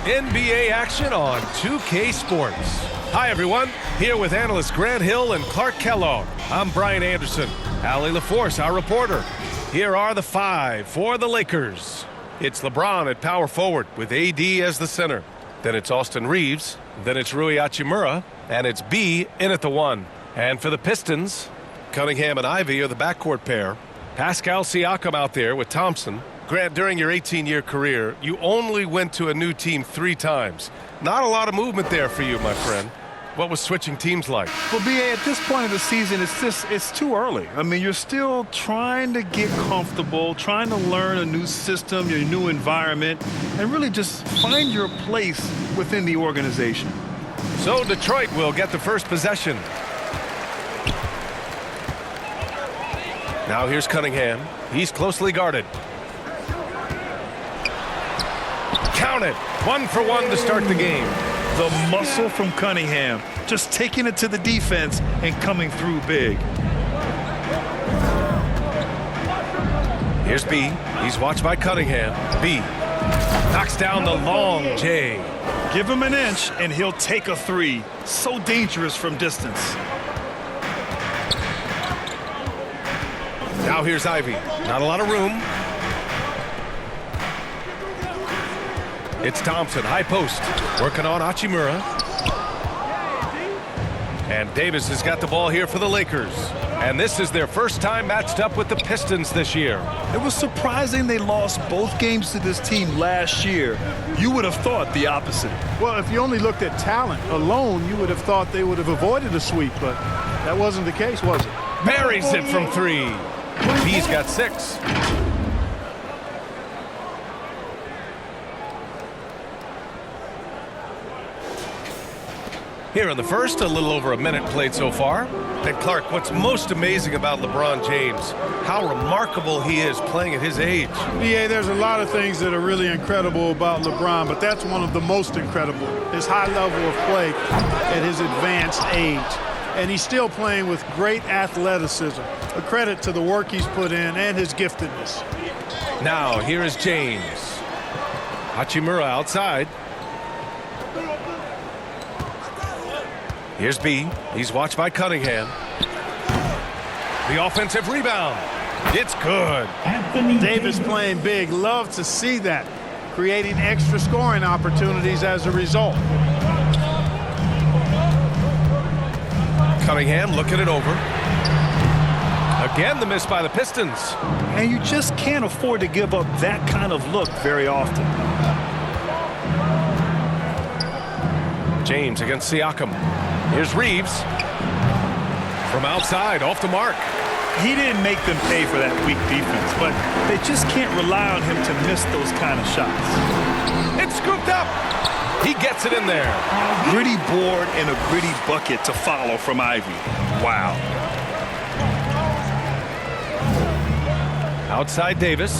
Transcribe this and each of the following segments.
NBA action on 2K Sports. Hi, everyone. Here with analysts Grant Hill and Clark Kellogg. I'm Brian Anderson. Allie LaForce, our reporter. Here are the five for the Lakers. It's LeBron at power forward with AD as the center. Then it's Austin Reeves. Then it's Rui Hachimura. And it's B in at the one. And for the Pistons, Cunningham and Ivy are the backcourt pair. Pascal Siakam out there with Thompson. Grant, during your 18-year career, you only went to a new team 3 times. Not a lot of movement there for you, my friend. What was switching teams like? Well, B.A., at this point of the season, it's too early. I mean, you're still trying to get comfortable, trying to learn a new system, your new environment, and really just find your place within the organization. So Detroit will get the first possession. Now here's Cunningham. He's closely guarded. Count it. 1 for 1 to start the game. The muscle from Cunningham, just taking it to the defense and coming through big. Here's B. He's watched by Cunningham. B knocks down the long J. Give him an inch and he'll take a 3. So dangerous from distance. Now here's Ivy. Not a lot of room. It's Thompson, high post, working on Hachimura. And Davis has got the ball here for the Lakers. And this is their first time matched up with the Pistons this year. It was surprising they lost both games to this team last year. You would have thought the opposite. Well, if you only looked at talent alone, you would have thought they would have avoided a sweep, but that wasn't the case, was it? Buries it from 3. B's got 6. Here in the first, a little over a minute played so far. And Clark, what's most amazing about LeBron James, how remarkable he is playing at his age. Yeah, there's a lot of things that are really incredible about LeBron, but that's one of the most incredible. His high level of play at his advanced age. And he's still playing with great athleticism. A credit to the work he's put in and his giftedness. Now, here is James. Hachimura outside. Here's B. He's watched by Cunningham. The offensive rebound. It's good. Davis playing big. Love to see that. Creating extra scoring opportunities as a result. Cunningham looking it over. Again, the miss by the Pistons. And you just can't afford to give up that kind of look very often. James against Siakam. Here's Reeves. From outside, off the mark. He didn't make them pay for that weak defense, but they just can't rely on him to miss those kind of shots. It's scooped up. He gets it in there. Gritty board and a gritty bucket to follow from Ivy. Wow. Outside Davis.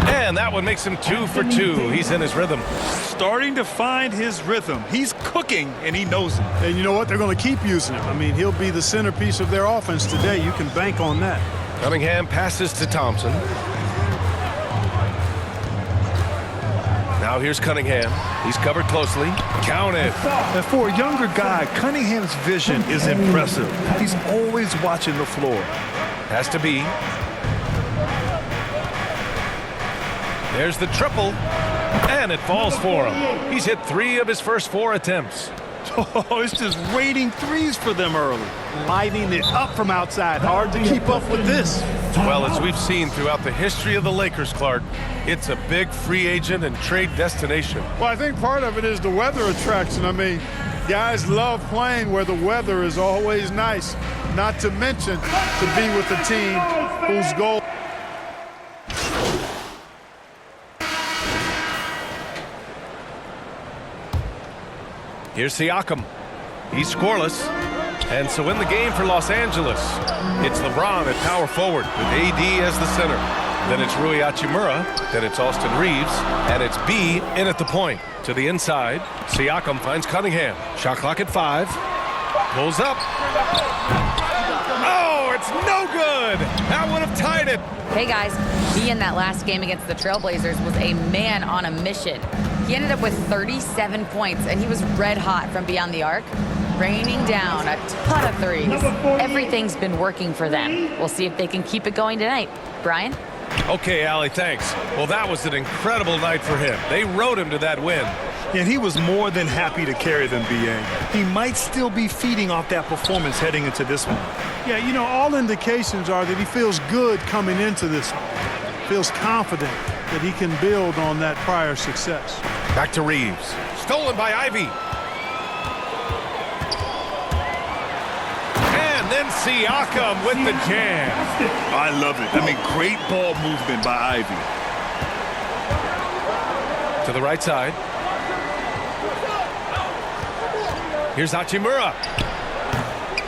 And that one makes him 2 for 2. He's in his rhythm. Starting to find his rhythm. He's cooking, and he knows it. And you know what? They're going to keep using him. I mean, he'll be the centerpiece of their offense today. You can bank on that. Cunningham passes to Thompson. Now here's Cunningham. He's covered closely. Counted. And for a younger guy, Cunningham's vision is impressive. He's always watching the floor. Has to be. There's the triple, and it falls for him. He's hit 3 of his first 4 attempts. Oh, it's just raining threes for them early. Lighting it up from outside. Hard to keep up with this. Well, as we've seen throughout the history of the Lakers, Clark, it's a big free agent and trade destination. Well, I think part of it is the weather attraction. I mean, guys love playing where the weather is always nice, not to mention to be with a team whose goal. Here's Siakam. He's scoreless. And so in the game for Los Angeles, it's LeBron at power forward with AD as the center. Then it's Rui Hachimura. Then it's Austin Reeves. And it's B in at the point. To the inside, Siakam finds Cunningham. Shot clock at 5. Pulls up. Oh, it's no good. That would have tied it. Hey guys, he in that last game against the Trailblazers was a man on a mission. He ended up with 37 points, and he was red hot from beyond the arc, raining down a ton of threes. Everything's been working for them. We'll see if they can keep it going tonight. Brian? Okay, Allie, thanks. Well, that was an incredible night for him. They rode him to that win. And he was more than happy to carry them, B.A. He might still be feeding off that performance heading into this one. Yeah, you know, all indications are that he feels good coming into this one. Feels confident that he can build on that prior success. Back to Reeves. Stolen by Ivy. And then Siakam with the jam. I love it. I mean, great ball movement by Ivy. To the right side. Here's Hachimura.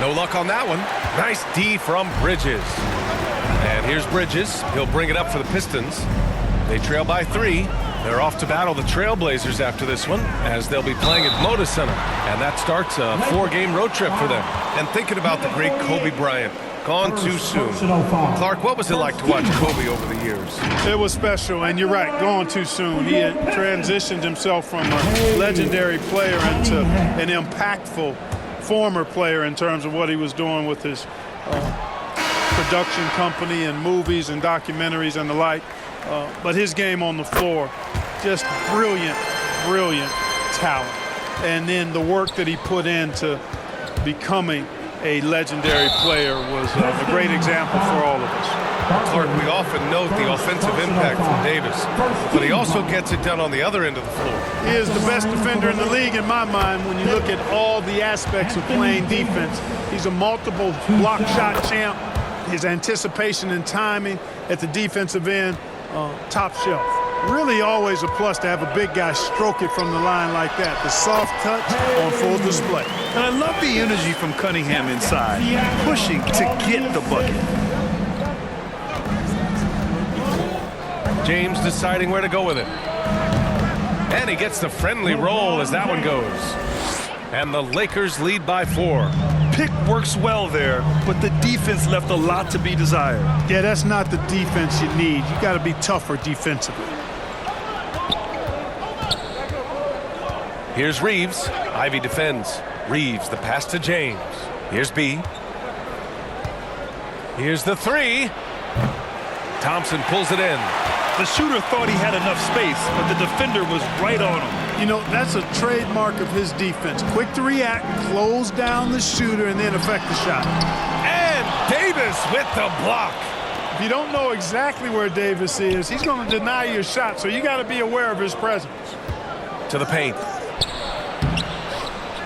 No luck on that one. Nice D from Bridges. And here's Bridges. He'll bring it up for the Pistons. They trail by 3. They're off to battle the Trailblazers after this one, as they'll be playing at Moda Center. And that starts a 4-game road trip for them. And thinking about the great Kobe Bryant, gone too soon. Clark, what was it like to watch Kobe over the years? It was special, and you're right, gone too soon. He had transitioned himself from a legendary player into an impactful former player in terms of what he was doing with his production company and movies and documentaries and the like. But his game on the floor, just brilliant, brilliant talent. And then the work that he put into becoming a legendary player was a great example for all of us. Clark, we often note the offensive impact from Davis, but he also gets it done on the other end of the floor. He is the best defender in the league in my mind when you look at all the aspects of playing defense. He's a multiple block shot champ. His anticipation and timing at the defensive end, top shelf. Really always a plus to have a big guy stroke it from the line like that. The soft touch on full display. And I love the energy from Cunningham inside, pushing to get the bucket. James deciding where to go with it. And he gets the friendly roll as that one goes. And the Lakers lead by 4. Pick works well there, but the defense left a lot to be desired. Yeah, that's not the defense you need. You got to be tougher defensively. Here's Reeves. Ivy defends. Reeves, the pass to James. Here's B. Here's the 3. Thompson pulls it in. The shooter thought he had enough space, but the defender was right on him. You know, that's a trademark of his defense. Quick to react, close down the shooter, and then affect the shot. And Davis with the block. If you don't know exactly where Davis is, he's going to deny your shot, so you got to be aware of his presence. To the paint.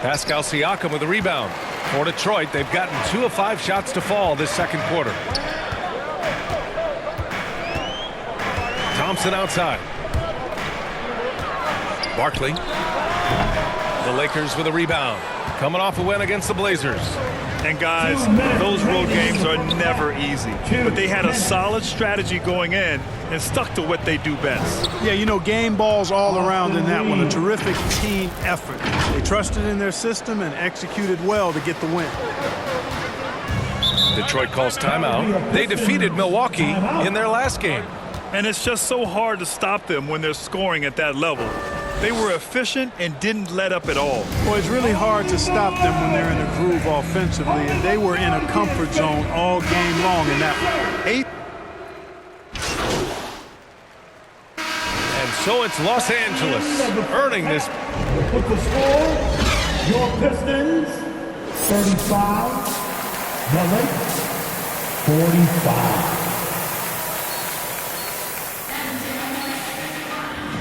Pascal Siakam with a rebound. For Detroit, they've gotten 2 of 5 shots to fall this second quarter. Thompson outside. Barkley. The Lakers with a rebound. Coming off a win against the Blazers. And guys, those road games are never easy. But they had a solid strategy going in and stuck to what they do best. Yeah, you know, game balls all around in that one. A terrific team effort. They trusted in their system and executed well to get the win. Detroit calls timeout. They defeated Milwaukee in their last game. And it's just so hard to stop them when they're scoring at that level. They were efficient and didn't let up at all. Well, it's really hard to stop them when they're in a groove offensively, and they were in a comfort zone all game long in that one. And so it's Los Angeles earning this. With the score, your Pistons, 35, the Lakers, 45.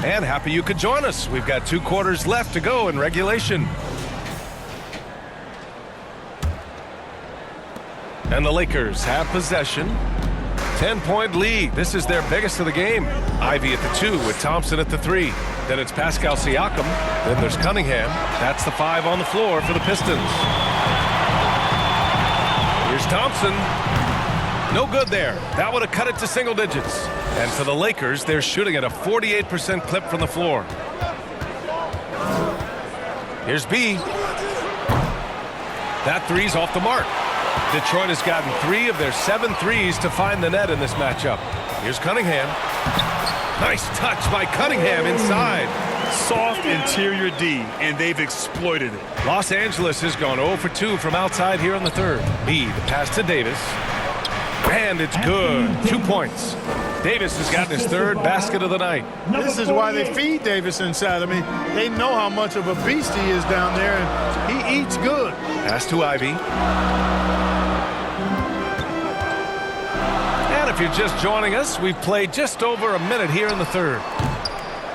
And happy you could join us. We've got 2 quarters left to go in regulation. And the Lakers have possession. 10-point lead. This is their biggest of the game. Ivy at the 2 with Thompson at the 3. Then it's Pascal Siakam. Then there's Cunningham. That's the 5 on the floor for the Pistons. Here's Thompson. No good there. That would have cut it to single digits. And for the Lakers, they're shooting at a 48% clip from the floor. Here's B. That 3's off the mark. Detroit has gotten 3 of their 7 threes to find the net in this matchup. Here's Cunningham. Nice touch by Cunningham inside. Soft interior D, and they've exploited it. Los Angeles has gone 0 for 2 from outside here in the third. B, the pass to Davis. And it's good. 2 points. Davis has gotten his 3rd basket of the night. This is why they feed Davis inside. I mean, they know how much of a beast he is down there, and he eats good. Pass to Ivy. And if you're just joining us, we've played just over a minute here in the third.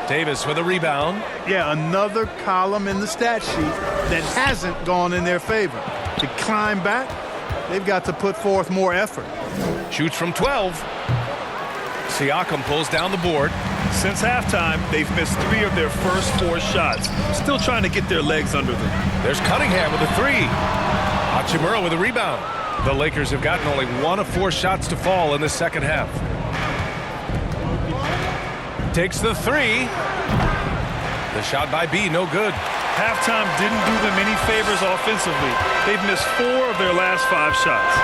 Davis with a rebound. Yeah, another column in the stat sheet that hasn't gone in their favor. To climb back, they've got to put forth more effort. Shoots from 12. Siakam pulls down the board. Since halftime, they've missed 3 of their first 4 shots. Still trying to get their legs under them. There's Cunningham with a 3. Hachimura with a rebound. The Lakers have gotten only 1 of 4 shots to fall in the second half. Takes the 3. The shot by B, no good. Halftime didn't do them any favors offensively. They've missed 4 of their last 5 shots.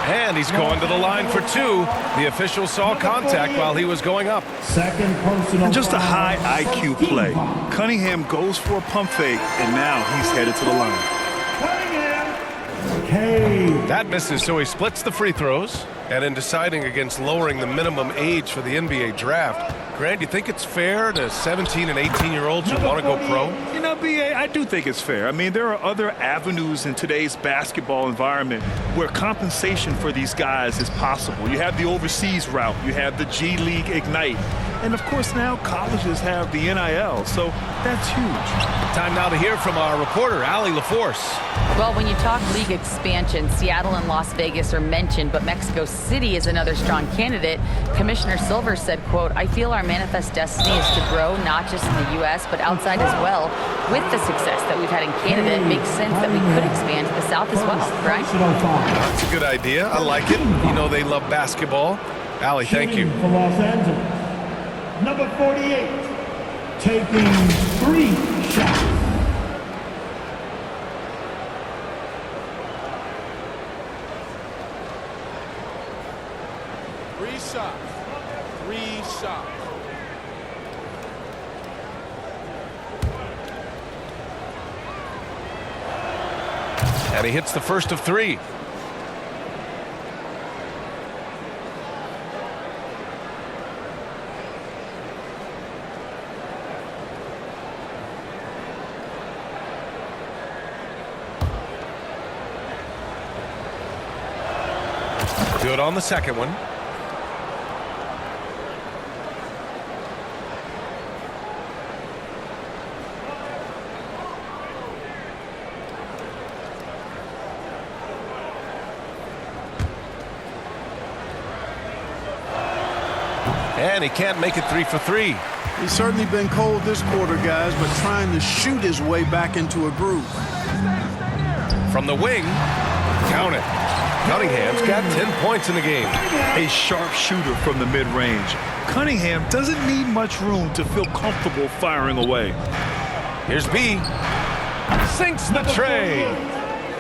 And he's going to the line for 2. The official saw contact while he was going up. Second personal. And just a foul. high IQ play. Cunningham goes for a pump fake, and now he's headed to the line. Cade. That misses, so he splits the free throws. And in deciding against lowering the minimum age for the NBA draft, Grant, you think it's fair to 17 and 18-year-olds who want to go pro? You know, B.A., I do think it's fair. I mean, there are other avenues in today's basketball environment where compensation for these guys is possible. You have the overseas route. You have the G League Ignite. And, of course, now colleges have the NIL, so that's huge. Time now to hear from our reporter, Allie LaForce. Well, when you talk league expansion, Seattle and Las Vegas are mentioned, but Mexico City is another strong candidate. Commissioner Silver said, quote, "I feel our manifest destiny is to grow not just in the U.S., but outside as well. With the success that we've had in Canada, it makes sense that we could expand to the South as well." Right? That's a good idea. I like it. You know they love basketball. Allie, thank you. For Los Angeles. Number 48, taking 3 shots. Three shots. And he hits the first of 3. Good on the second one. And he can't make it 3 for 3. He's certainly been cold this quarter, guys, but trying to shoot his way back into a groove. From the wing, count it. Cunningham's got 10 points in the game. A sharp shooter from the mid-range. Cunningham doesn't need much room to feel comfortable firing away. Here's B. Sinks the tray.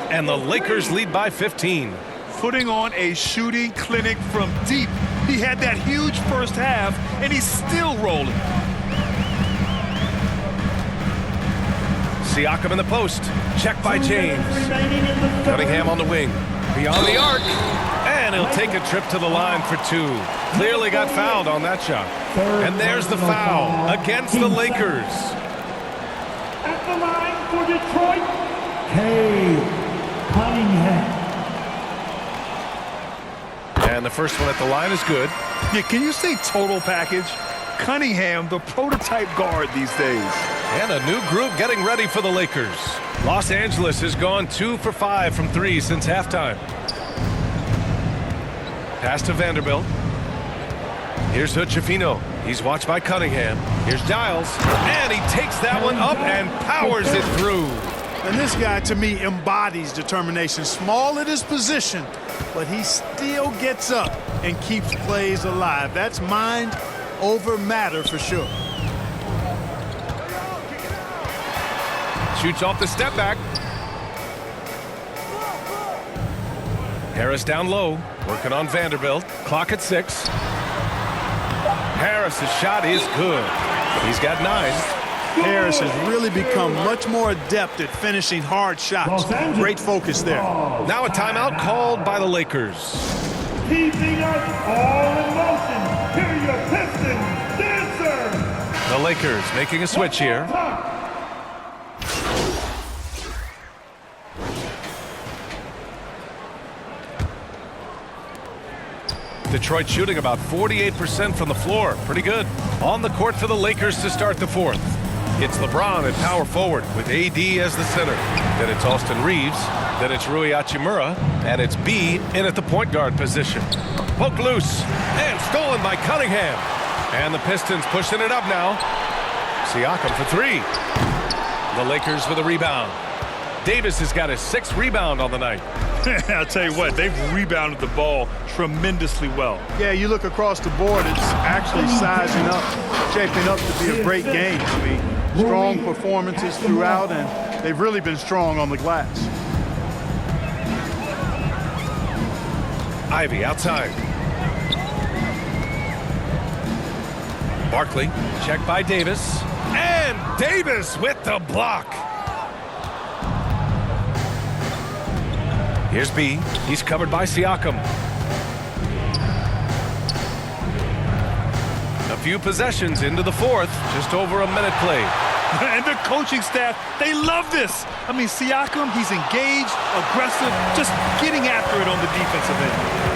And the Lakers lead by 15. Putting on a shooting clinic from deep. He had that huge first half, and he's still rolling. Siakam in the post. Check by James. Cunningham on the wing. Beyond the arc. And he'll take a trip to the line for 2. Clearly got fouled on that shot. And there's the foul against the Lakers. At the line for Detroit, Cade Cunningham. And the first one at the line is good. Yeah, can you say total package? Cunningham, the prototype guard these days. And a new group getting ready for the Lakers. Los Angeles has gone 2 for 5 from 3 since halftime. Pass to Vanderbilt. Here's Hood-Schifino. He's watched by Cunningham. Here's Giles. And he takes that one up and powers it through. And this guy, to me, embodies determination. Small at his position, but he still gets up and keeps plays alive. That's mind over matter for sure. Shoots off the step back. Harris down low, working on Vanderbilt. Clock at 6. Harris's shot is good. He's got 9. Harris has really become much more adept at finishing hard shots. Great focus there. Now a timeout called by the Lakers. Keeping us all in motion. Here are your Pistons dancers. The Lakers making a switch here. Detroit shooting about 48% from the floor. Pretty good. On the court for the Lakers to start the 4th. It's LeBron at power forward with AD as the center. Then it's Austin Reeves. Then it's Rui Hachimura. And it's B in at the point guard position. Poked loose and stolen by Cunningham. And the Pistons pushing it up now. Siakam for 3. The Lakers with a rebound. Davis has got his 6th rebound on the night. I'll tell you what, they've rebounded the ball tremendously well. Yeah, you look across the board, it's actually sizing up, shaping up to be a great game. I mean, strong performances throughout, and they've really been strong on the glass. Ivy outside. Barkley, checked by Davis. And Davis with the block. Here's B. He's covered by Siakam. A few possessions into the 4th. Just over a minute played. And the coaching staff, they love this. I mean, Siakam, he's engaged, aggressive, just getting after it on the defensive end.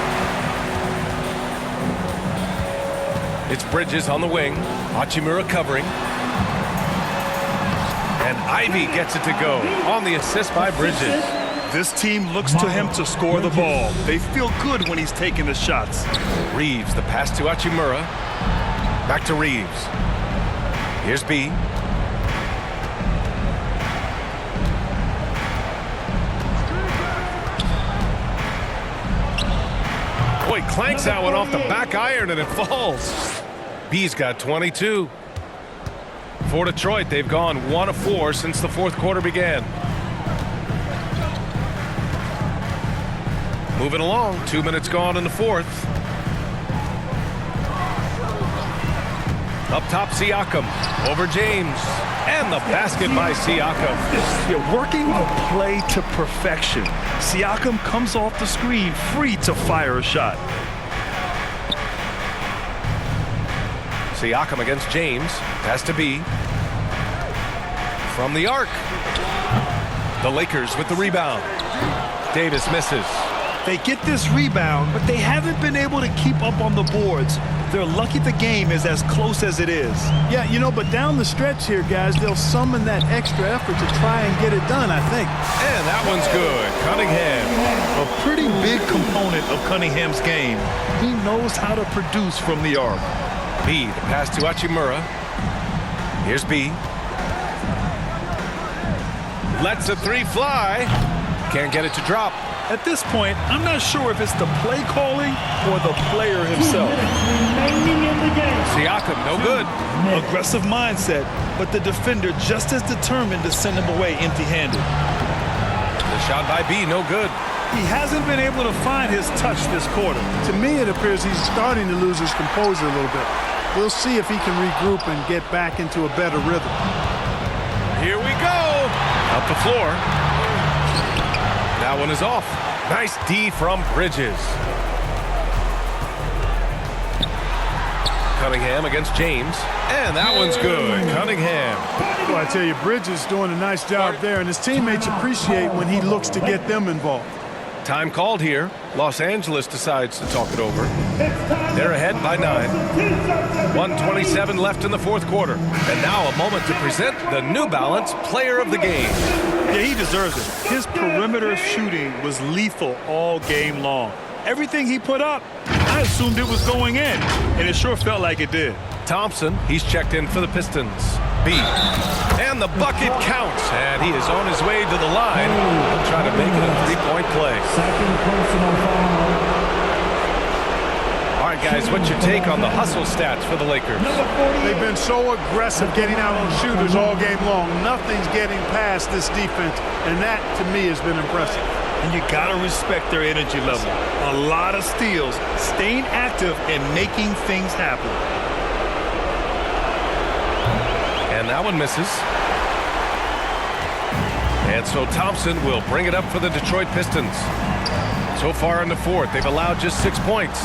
It's Bridges on the wing. Hachimura covering. And Ivy gets it to go on the assist by Bridges. This team looks to him to score the ball. They feel good when he's taking the shots. Reeves, the pass to Hachimura. Back to Reeves. Here's B. Boy, clanks that one off the back iron and it falls. B's got 22. For Detroit, they've gone 1 of 4 since the 4th quarter began. Moving along, 2 minutes gone in the 4th. Up top, Siakam over James. And the basket by Siakam. You're working the play to perfection. Siakam comes off the screen free to fire a shot. Siakam against James. Pass to B. From the arc. The Lakers with the rebound. Davis misses. They get this rebound, but they haven't been able to keep up on the boards. They're lucky the game is as close as it is. Yeah, you know, but down the stretch here, guys, they'll summon that extra effort to try and get it done, I think. And that one's good. Cunningham. A pretty big component of Cunningham's game. He knows how to produce from the arc. B, the pass to Hachimura. Here's B. Lets a 3 fly. Can't get it to drop. At this point, I'm not sure if it's the play calling or the player himself. Remaining in the game. Siakam, no good. Aggressive mindset, but the defender just as determined to send him away empty-handed. The shot by B, no good. He hasn't been able to find his touch this quarter. To me, it appears he's starting to lose his composure a little bit. We'll see if he can regroup and get back into a better rhythm. Here we go. Up the floor. That one is off. Nice D from Bridges. Cunningham against James. And that one's good. Cunningham. Well, I tell you, Bridges is doing a nice job there, and his teammates appreciate when he looks to get them involved. Time called here. Los Angeles decides to talk it over. They're ahead by 9. 1:27 left in the 4th quarter. And now a moment to present the New Balance Player of the Game. Yeah, he deserves it. His perimeter shooting was lethal all game long. Everything he put up, I assumed it was going in, and it sure felt like it did. Thompson, he's checked in for the Pistons. B. And the bucket counts. And he is on his way to the line. He'll try to make it a 3-point play. Second personal foul. All right, guys, what's your take on the hustle stats for the Lakers? They've been so aggressive getting out on shooters all game long. Nothing's getting past this defense, and that, to me, has been impressive. and you got to respect their energy level. A lot of steals, staying active and making things happen. And that one misses. And so Thompson will bring it up for the Detroit Pistons. So far in the fourth, they've allowed just 6 points.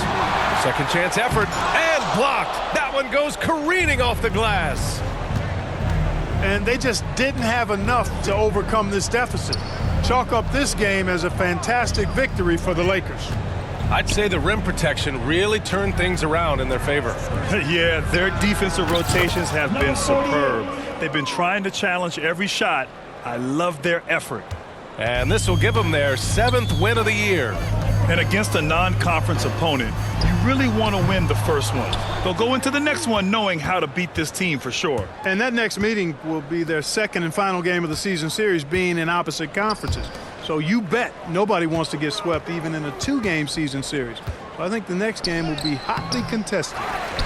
Second chance effort, and blocked. That one goes careening off the glass. And they just didn't have enough to overcome this deficit. Chalk up this game as a fantastic victory for the Lakers. I'd say the rim protection really turned things around in their favor. Yeah, their defensive rotations have been superb. They've been trying to challenge every shot. I love their effort. And this will give them their 7th win of the year. And against a non-conference opponent, you really want to win the first one. They'll go into the next one knowing how to beat this team for sure. And that next meeting will be their second and final game of the season series, being in opposite conferences. So you bet nobody wants to get swept even in a 2-game season series. So I think the next game will be hotly contested.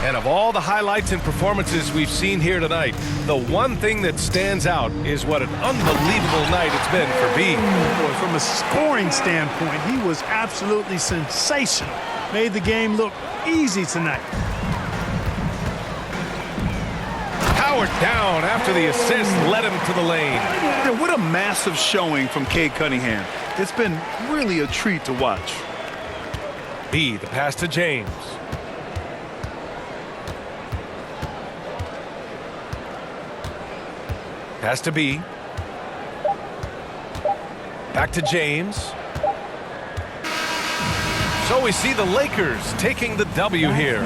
And of all the highlights and performances we've seen here tonight, the one thing that stands out is what an unbelievable night it's been for B. Boy, from a scoring standpoint, he was absolutely sensational. Made the game look easy tonight. Howard down after the assist led him to the lane. Yeah, what a massive showing from Cade Cunningham. It's been really a treat to watch. B, the pass to James. Pass to B. Back to James. So we see the Lakers taking the W here.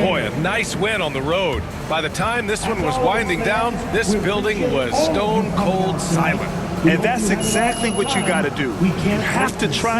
Boy, a nice win on the road. By the time this one was winding down, this building was stone cold silent. And that's exactly what you got to do. You have to try to